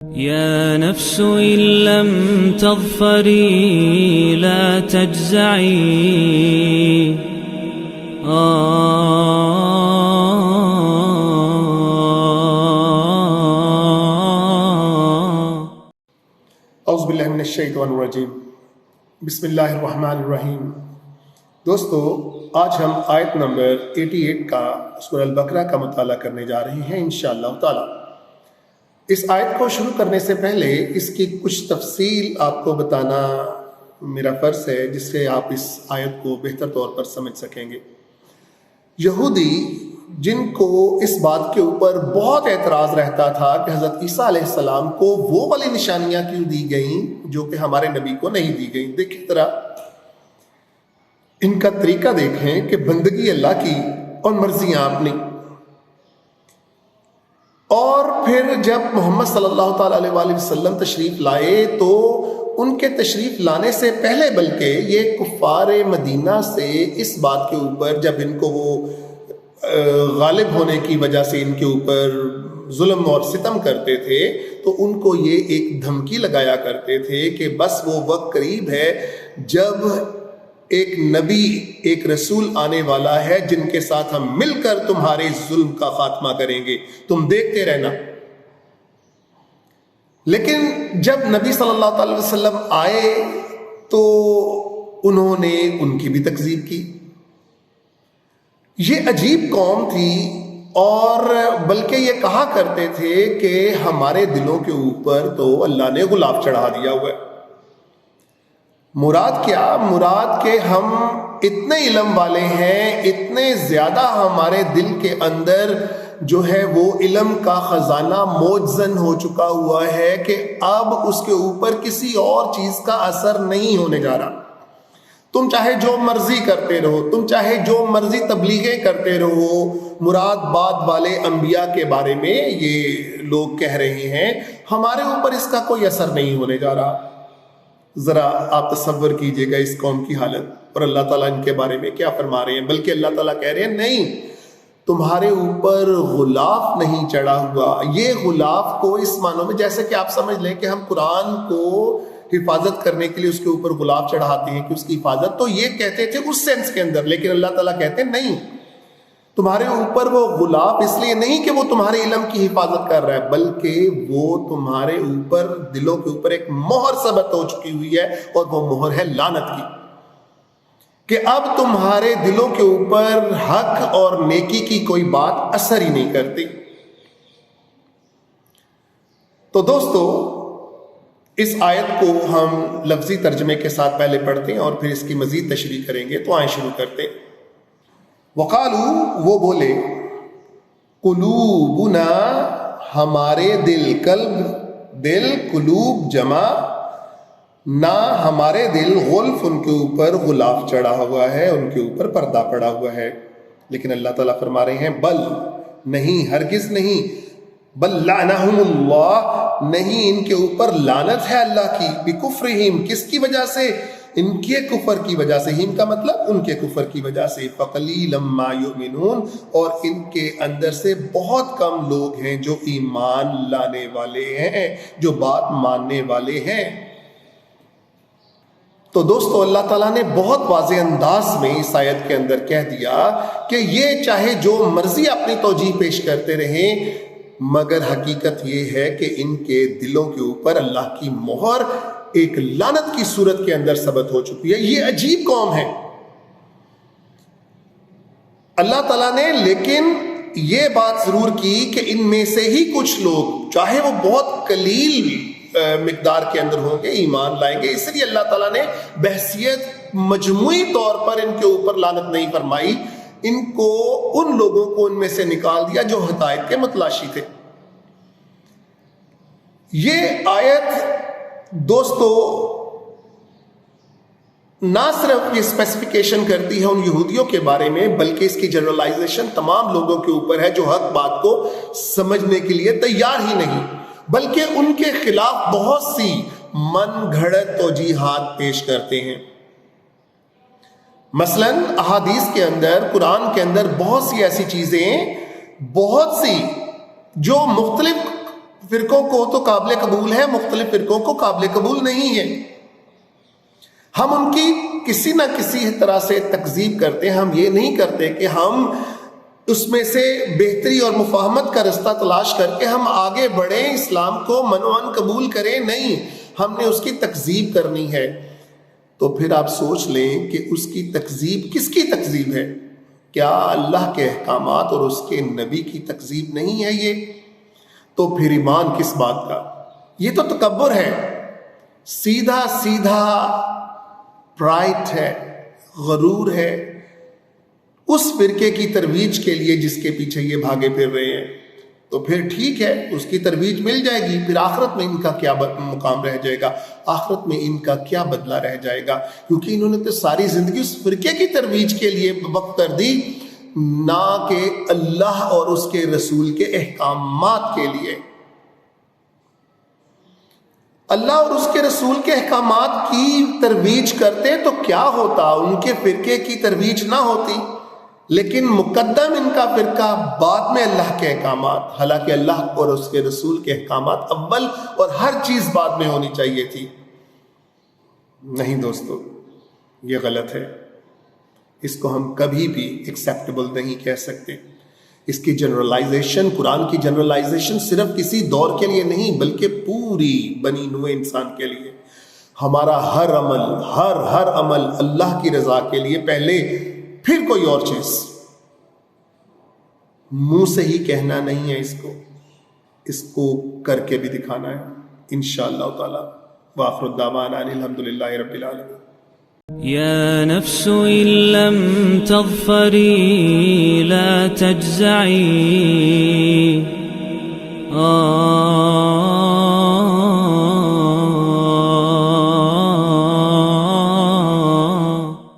يا نفس إن لم تظفري لا تجزعي اعوذ باللہ من الشیطان الرجیم بسم اللہ الرحمن الرحیم۔ دوستو، آج ہم آیت نمبر 88 کا سورہ البقرہ کا مطالعہ کرنے جا رہے ہیں انشاءاللہ تعالی۔ اس آیت کو شروع کرنے سے پہلے اس کی کچھ تفصیل آپ کو بتانا میرا فرض ہے، جس سے آپ اس آیت کو بہتر طور پر سمجھ سکیں گے۔ یہودی جن کو اس بات کے اوپر بہت اعتراض رہتا تھا کہ حضرت عیسیٰ علیہ السلام کو وہ والی نشانیاں کیوں دی گئیں جو کہ ہمارے نبی کو نہیں دی گئیں، دیکھیں ذرا ان کا طریقہ دیکھیں کہ بندگی اللہ کی اور مرضیاں اپنی۔ اور پھر جب محمد صلی اللہ تعالیٰ علیہ وآلہ وسلم تشریف لائے تو ان کے تشریف لانے سے پہلے بلکہ یہ کفار مدینہ سے اس بات کے اوپر، جب ان کو وہ غالب ہونے کی وجہ سے ان کے اوپر ظلم اور ستم کرتے تھے، تو ان کو یہ ایک دھمکی لگایا کرتے تھے کہ بس وہ وقت قریب ہے جب ایک نبی، ایک رسول آنے والا ہے جن کے ساتھ ہم مل کر تمہارے ظلم کا خاتمہ کریں گے، تم دیکھتے رہنا۔ لیکن جب نبی صلی اللہ تعالی وسلم آئے تو انہوں نے ان کی بھی تکذیب کی۔ یہ عجیب قوم تھی، اور بلکہ یہ کہا کرتے تھے کہ ہمارے دلوں کے اوپر تو اللہ نے غلاف چڑھا دیا ہوا ہے۔ مراد کیا؟ مراد کہ ہم اتنے علم والے ہیں، اتنے زیادہ ہمارے دل کے اندر جو ہے وہ علم کا خزانہ موجزن ہو چکا ہوا ہے کہ اب اس کے اوپر کسی اور چیز کا اثر نہیں ہونے جا رہا۔ تم چاہے جو مرضی کرتے رہو، تم چاہے جو مرضی تبلیغیں کرتے رہو، مراد بعد والے انبیاء کے بارے میں یہ لوگ کہہ رہے ہیں، ہمارے اوپر اس کا کوئی اثر نہیں ہونے جا رہا۔ ذرا آپ تصور کیجئے گا اس قوم کی حالت، اور اللہ تعالیٰ ان کے بارے میں کیا فرما رہے ہیں۔ بلکہ اللہ تعالیٰ کہہ رہے ہیں نہیں، تمہارے اوپر غلاف نہیں چڑھا ہوا۔ یہ غلاف کو اس معنوں میں جیسے کہ آپ سمجھ لیں کہ ہم قرآن کو حفاظت کرنے کے لیے اس کے اوپر غلاف چڑھاتے ہیں کہ اس کی حفاظت، تو یہ کہتے تھے اس سینس کے اندر، لیکن اللہ تعالیٰ کہتے ہیں نہیں، تمہارے اوپر وہ غلاف اس لیے نہیں کہ وہ تمہارے علم کی حفاظت کر رہا ہے، بلکہ وہ تمہارے اوپر، دلوں کے اوپر ایک مہر ثبت ہو چکی ہوئی ہے، اور وہ مہر ہے لعنت کی، کہ اب تمہارے دلوں کے اوپر حق اور نیکی کی کوئی بات اثر ہی نہیں کرتی۔ تو دوستو، اس آیت کو ہم لفظی ترجمے کے ساتھ پہلے پڑھتے ہیں اور پھر اس کی مزید تشریح کریں گے۔ تو آئیں شروع کرتے ہیں۔ وقالو، وہ بولے، قلوبنا، ہمارے دل، قلب دل، قلوب جمع، نہ ہمارے دل، غلف ان کے اوپر غلاف چڑھا ہوا ہے، ان کے اوپر پردہ پڑا ہوا ہے۔ لیکن اللہ تعالیٰ فرما رہے ہیں بل، نہیں، ہرگز نہیں، بل لعنہم اللہ، نہیں، ان کے اوپر لعنت ہے اللہ کی، بکفرہم، کس کی وجہ سے؟ ان کے کفر کی وجہ سے، ہم کا مطلب ان کے کفر کی وجہ سے، فقلیلا ما یؤمنون، اور ان کے اندر سے بہت کم لوگ ہیں جو ایمان لانے والے ہیں، جو بات ماننے والے ہیں۔ تو دوستو، اللہ تعالیٰ نے بہت واضح انداز میں اس آیت کے اندر کہہ دیا کہ یہ چاہے جو مرضی اپنی توجیہ پیش کرتے رہیں، مگر حقیقت یہ ہے کہ ان کے دلوں کے اوپر اللہ کی مہر ایک لعنت کی صورت کے اندر ثبت ہو چکی ہے۔ یہ عجیب قوم ہے اللہ تعالیٰ نے، لیکن یہ بات ضرور کی کہ ان میں سے ہی کچھ لوگ، چاہے وہ بہت قلیل مقدار کے اندر ہوں گے، ایمان لائیں گے۔ اس لیے اللہ تعالیٰ نے بحثیت مجموعی طور پر ان کے اوپر لعنت نہیں فرمائی، ان کو، ان لوگوں کو ان میں سے نکال دیا جو ہدایت کے متلاشی تھے۔ یہ آیت دوستو نہ صرف یہ اسپیسیفیکیشن کرتی ہے ان یہودیوں کے بارے میں، بلکہ اس کی جنرلائزیشن تمام لوگوں کے اوپر ہے جو حق بات کو سمجھنے کے لیے تیار ہی نہیں، بلکہ ان کے خلاف بہت سی من گھڑت توجیحات پیش کرتے ہیں۔ مثلاً احادیث کے اندر، قرآن کے اندر بہت سی ایسی چیزیں، بہت سی جو مختلف فرقوں کو تو قابل قبول ہے، مختلف فرقوں کو قابل قبول نہیں ہے. ہم ان کی کسی نہ کسی طرح سے تکذیب کرتے ہیں. ہم یہ نہیں کرتے کہ ہم اس میں سے بہتری اور مفاہمت کا رستہ تلاش کر کے ہم آگے بڑھیں، اسلام کو منوان قبول کریں. نہیں، ہم نے اس کی تکذیب کرنی ہے. تو پھر آپ سوچ لیں کہ اس کی تکذیب کس کی تکذیب ہے؟ کیا اللہ کے احکامات اور اس کے نبی کی تکذیب نہیں ہے یہ؟ تو پھر ایمان کس بات کا؟ یہ تو تکبر ہے، سیدھا سیدھا پرائڈ ہے، غرور ہے اس فرقے کی ترویج کے لیے جس کے پیچھے یہ بھاگے پھر رہے ہیں. تو پھر ٹھیک ہے، اس کی ترویج مل جائے گی. پھر آخرت میں ان کا کیا مقام رہ جائے گا؟ آخرت میں ان کا کیا بدلہ رہ جائے گا؟ کیونکہ انہوں نے تو ساری زندگی اس فرقے کی ترویج کے لیے وقف کر دی، نہ کہ اللہ اور اس کے رسول کے احکامات کے لیے. اللہ اور اس کے رسول کے احکامات کی ترویج کرتے تو کیا ہوتا؟ ان کے فرقے کی ترویج نہ ہوتی. لیکن مقدم ان کا فرقہ، بعد میں اللہ کے احکامات. حالانکہ اللہ اور اس کے رسول کے احکامات اول اور ہر چیز بعد میں ہونی چاہیے تھی. نہیں دوستو، یہ غلط ہے. اس کو ہم کبھی بھی ایکسیپٹیبل نہیں کہہ سکتے. اس کی جنرلائزیشن، قرآن کی جنرلائزیشن صرف کسی دور کے لیے نہیں بلکہ پوری بنی نوع انسان کے لیے. ہمارا ہر عمل اللہ کی رضا کے لیے پہلے، پھر کوئی اور چیز. منہ سے ہی کہنا نہیں ہے اس کو کر کے بھی دکھانا ہے انشاءاللہ تعالی. وآخر الدعوانا الحمدللہ رب العالمین. يا نفس إن لم تظفري لا تجزعي